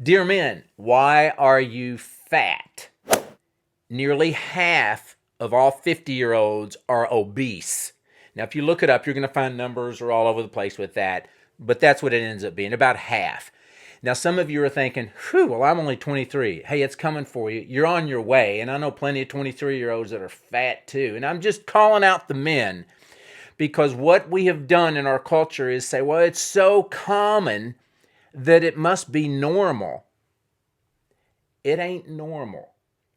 Dear men, why are you fat? Nearly half of all 50-year-olds are obese. Now, if you look it up, you're going to find numbers are all over the place with that, but that's what it ends up being, about half. Now, some of you are thinking, whew, well, I'm only 23. Hey, it's coming for you. You're on your way. And I know plenty of 23-year-olds that are fat too. And I'm just calling out the men because what we have done in our culture is say, well, it's so common that it must be normal. It ain't normal.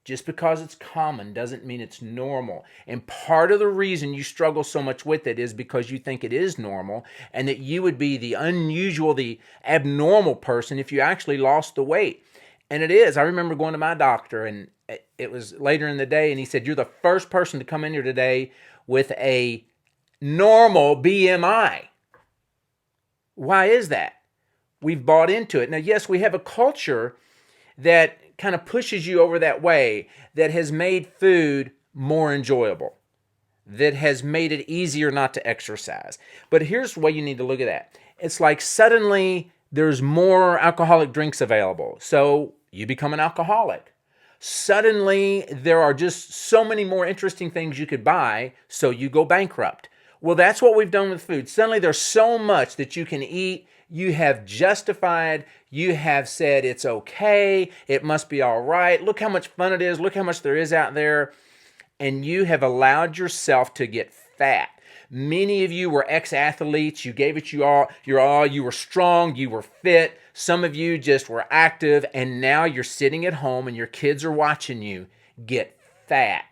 Just because it's common doesn't mean it's normal. And part of the reason you struggle so much with it is because you think it is normal and that you would be the unusual, the abnormal person if you actually lost the weight. And it is. I remember going to my doctor, and it was later in the day, and he said, you're the first person to come in here today with a normal BMI. Why is that? We've bought into it. Now, yes, we have a culture that kind of pushes you over that way, that has made food more enjoyable, that has made it easier not to exercise. But here's the way you need to look at that. It's like suddenly there's more alcoholic drinks available, so you become an alcoholic. Suddenly there are just so many more interesting things you could buy, so you go bankrupt. Well, that's what we've done with food. Suddenly there's so much that you can eat. You have justified, you have said it's okay, it must be all right. Look how much fun it is, look how much there is out there. And you have allowed yourself to get fat. Many of you were ex-athletes, you gave it your all, you were strong, you were fit. Some of you just were active, and now you're sitting at home and your kids are watching you get fat,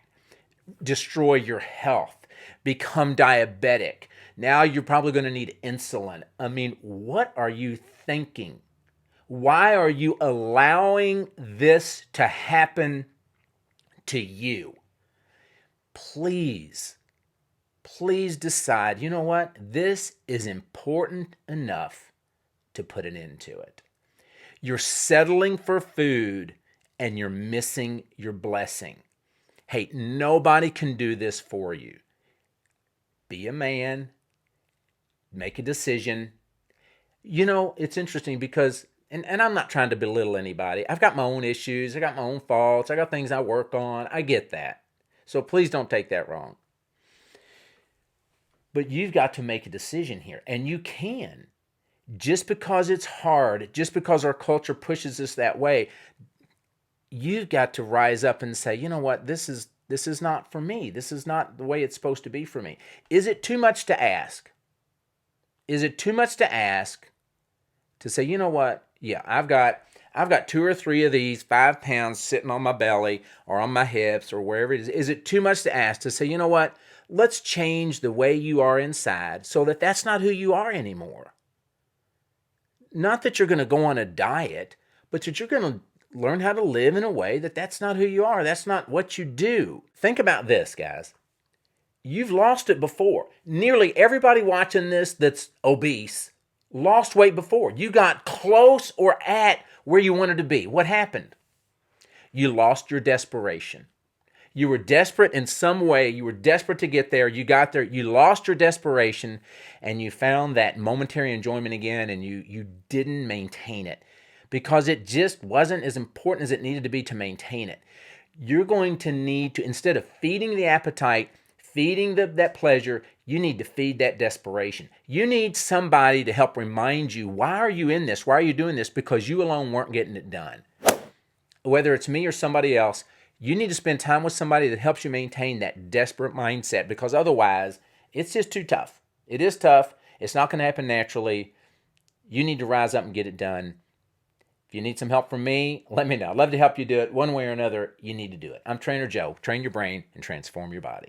destroy your health, become diabetic. Now you're probably going to need insulin. I mean, what are you thinking? Why are you allowing this to happen to you? Please decide, you know what? This is important enough to put an end to it. You're settling for food and you're missing your blessing. Hey, nobody can do this for you. Be a man. Make a decision. You know, it's interesting because, and I'm not trying to belittle anybody. I've got my own issues. I got my own faults. I got things I work on. I get that. So please don't take that wrong. But you've got to make a decision here. And you can. Just because it's hard, just because our culture pushes us that way, you've got to rise up and say, you know what, this is not for me. This is not the way it's supposed to be for me. Is it too much to ask? Is it too much to ask to say, you know what? Yeah, I've got 2 or 3 of these 5 pounds sitting on my belly or on my hips or wherever it is. Is it too much to ask to say, you know what? Let's change the way you are inside so that that's not who you are anymore. Not that you're going to go on a diet, but that you're going to learn how to live in a way that that's not who you are. That's not what you do. Think about this, guys. You've lost it before. Nearly everybody watching this that's obese lost weight before. You got close or at where you wanted to be. What happened? You lost your desperation. You were desperate in some way. You were desperate to get there. You got there. You lost your desperation and you found that momentary enjoyment again, and you didn't maintain it because it just wasn't as important as it needed to be to maintain it. You're going to need to, instead of feeding the appetite, feeding that pleasure, you need to feed that desperation. You need somebody to help remind you, why are you in this? Why are you doing this? Because you alone weren't getting it done. Whether it's me or somebody else, you need to spend time with somebody that helps you maintain that desperate mindset, because otherwise it's just too tough. It is tough. It's not going to happen naturally. You need to rise up and get it done. If you need some help from me, let me know. I'd love to help you do it. One way or another, you need to do it. I'm Trainer Joe. Train your brain and transform your body.